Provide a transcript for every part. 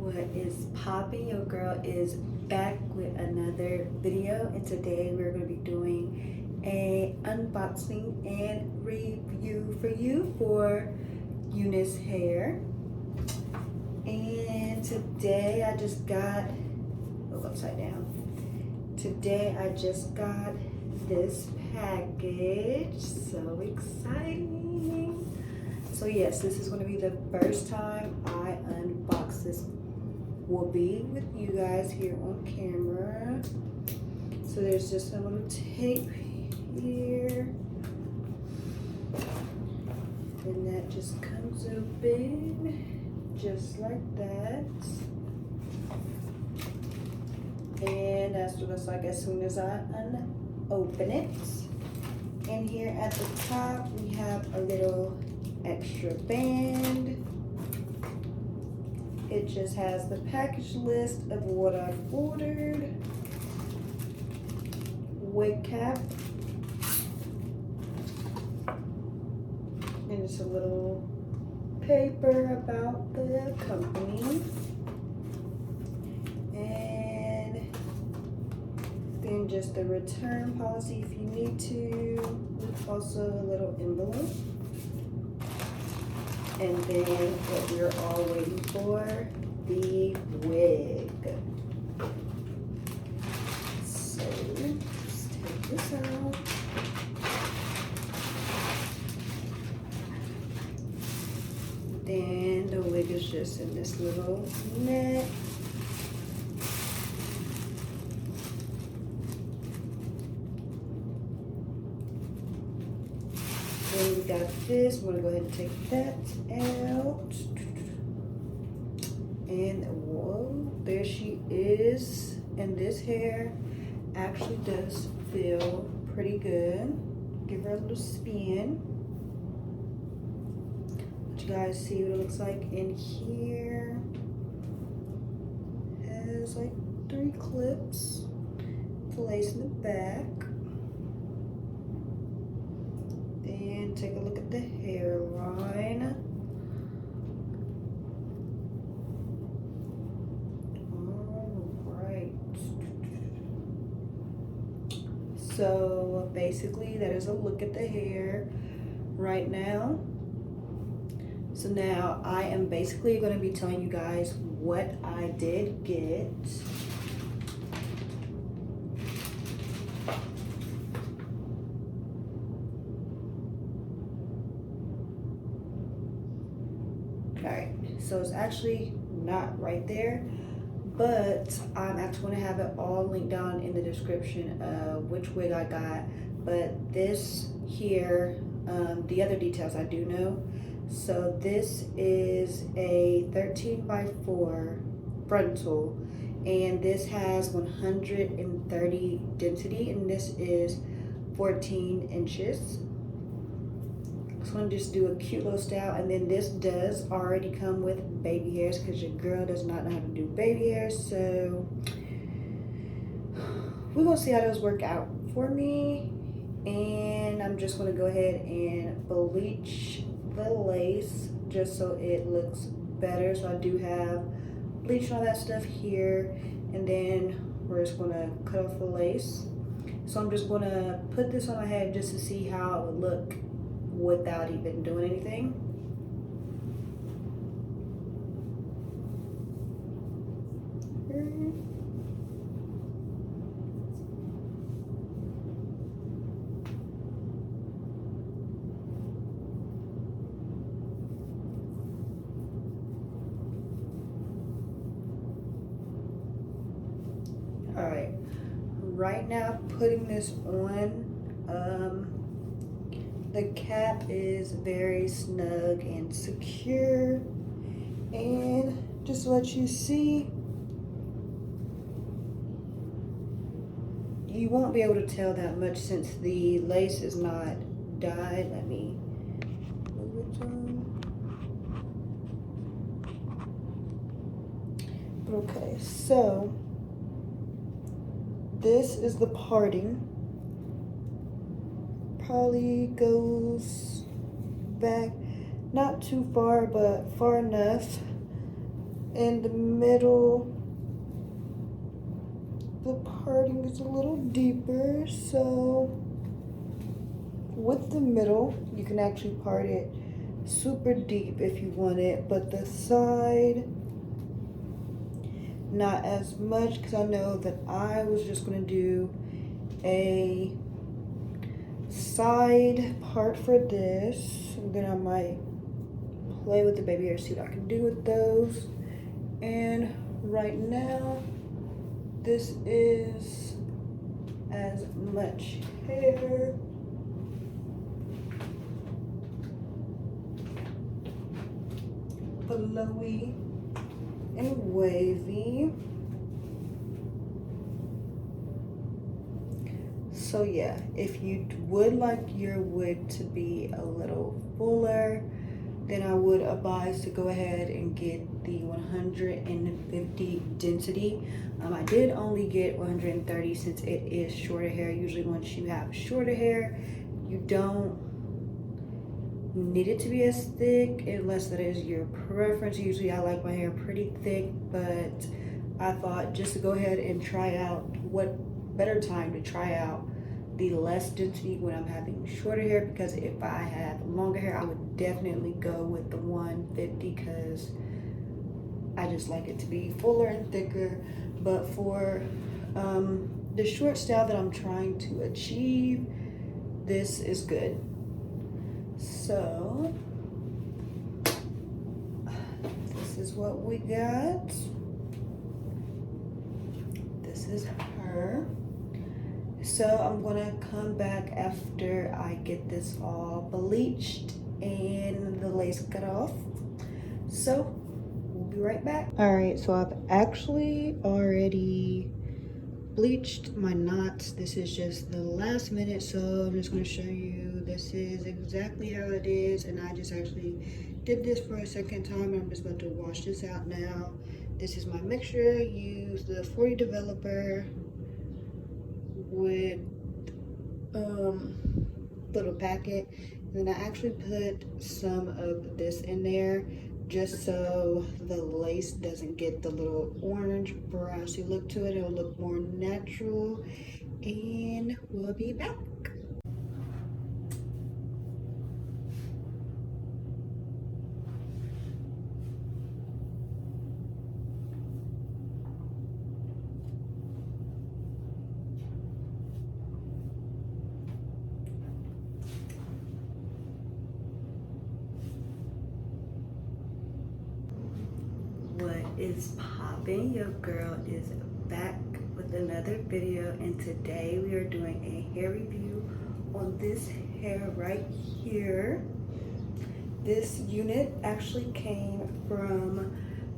What is popping? Your girl is back with another video, and today we're going to be doing a unboxing and review for you for Unice hair. And today I just got upside down. Today I just got this package. So exciting. So yes, this is going to be the first time I unbox this. Will be with you guys here on camera. So there's just a little tape here, and that just comes open just like that. And that's what it looks like as soon as I open it. And here at the top we have a little extra band. It just has the package list of what I've ordered, wig cap, and just a little paper about the company, and then just the return policy if you need to, with also a little envelope. And then what we're all waiting for, the wig. So let's take this out. Then the wig is just in this little net. Then we got this. I'm gonna go ahead and take that out. And whoa, there she is. And this hair actually does feel pretty good. Give her a little spin. Let you guys see what it looks like in here. Has like 3 clips. The lace in the back. And take a look at the hairline. Alright. So basically that is a look at the hair right now. So now I am basically going to be telling you guys what I did get. Alright, so it's actually not right there, but I'm actually going to have it all linked down in the description of which wig I got. But this here, the other details I do know. So this is a 13x4 frontal, and this has 130 density, and this is 14 inches. So I'm gonna just do a cute little style, and then this does already come with baby hairs because your girl does not know how to do baby hairs. So we're gonna see how those work out for me. And I'm just gonna go ahead and bleach the lace just so it looks better. So I do have bleach and all that stuff here, and then we're just gonna cut off the lace. So I'm just gonna put this on my head just to see how it would look without even doing anything. All right, right now putting this on, the cap is very snug and secure, and just to let you see, you won't be able to tell that much since the lace is not dyed. Let me move it on. Okay, so this is the parting. Probably goes back not too far, but far enough In the middle, the parting is a little deeper, so with the middle, you can actually part it super deep if you want it, but the side, not as much, because I know that I was just gonna do a side part for this, and then I might play with the baby hair, see what I can do with those. And right now, this is as much hair flowy and wavy. So yeah, if you would like your wig to be a little fuller, then I would advise to go ahead and get the 150 density. I did only get 130 since it is shorter hair. Usually once you have shorter hair, you don't need it to be as thick unless that is your preference. Usually I like my hair pretty thick, but I thought just to go ahead and try out, what better time to try out the less density when I'm having shorter hair, because if I have longer hair I would definitely go with the 150 because I just like it to be fuller and thicker. But for the short style that I'm trying to achieve, this is good. So this is what we got. This is her. So I'm gonna come back after I get this all bleached and the lace cut off. So we'll be right back. All right, so I've actually already bleached my knots. This is just the last minute, so I'm just going to show you. This is exactly how it is, and I just actually did this for a second time. I'm just about to wash this out now. This is my mixture. Use the 40 developer with little packet, and then I actually put some of this in there just so the lace doesn't get the little orange brassy look to it. It'll look more natural, and we'll be back. What is poppin'? Your girl is back with another video, and today we are doing a hair review on this hair right here. This unit actually came from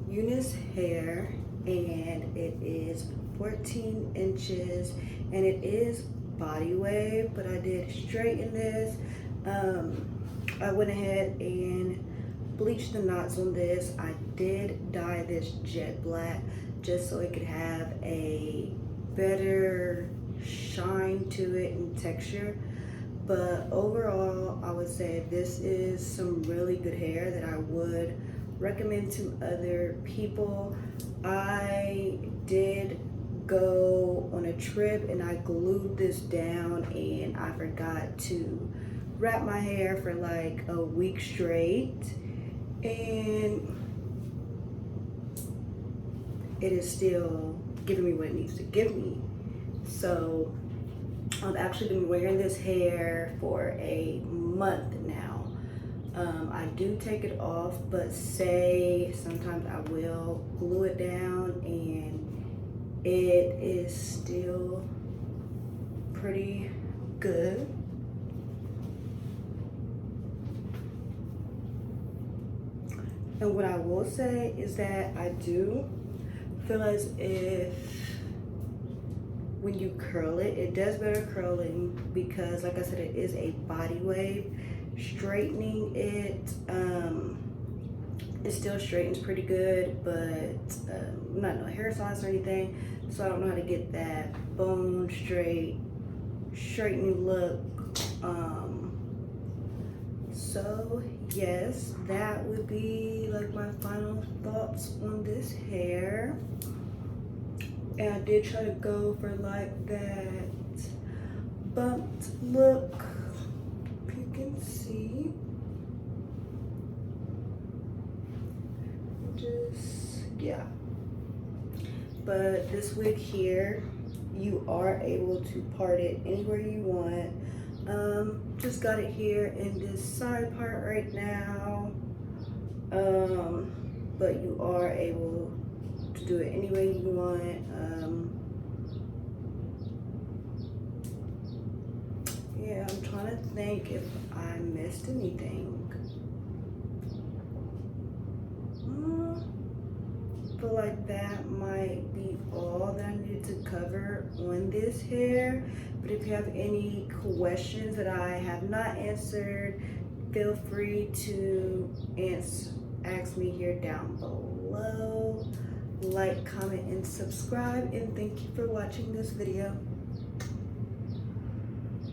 Unice hair, and it is 14 inches, and it is body wave, but I did straighten this. I went ahead and bleached the knots on this. I did dye this jet black just so it could have a better shine to it and texture. But overall, I would say this is some really good hair that I would recommend to other people. I did go on a trip and I glued this down, and I forgot to wrap my hair for like a week straight, and it is still giving me what it needs to give me. So I've actually been wearing this hair for a month now. I do take it off, but say sometimes I will glue it down, and it is still pretty good. And what I will say is that I do feel as if when you curl it, it does better curling, because like I said, it is a body wave. Straightening it, it still straightens pretty good, but I'm not no hair science or anything, so I don't know how to get that bone straight straightening look. So yes, that would be like my final thoughts on this hair. And I did try to go for like that bumped look, if you can see. Just, yeah. But this wig here, you are able to part it anywhere you want. Just got it here in this side part right now. But you are able to do it any way you want. Yeah, I'm trying to think if I missed anything. I feel like that might be all that I needed to cover on this hair. But if you have any questions that I have not answered, feel free to ask me here down below. Like, comment, and subscribe, and thank you for watching this video.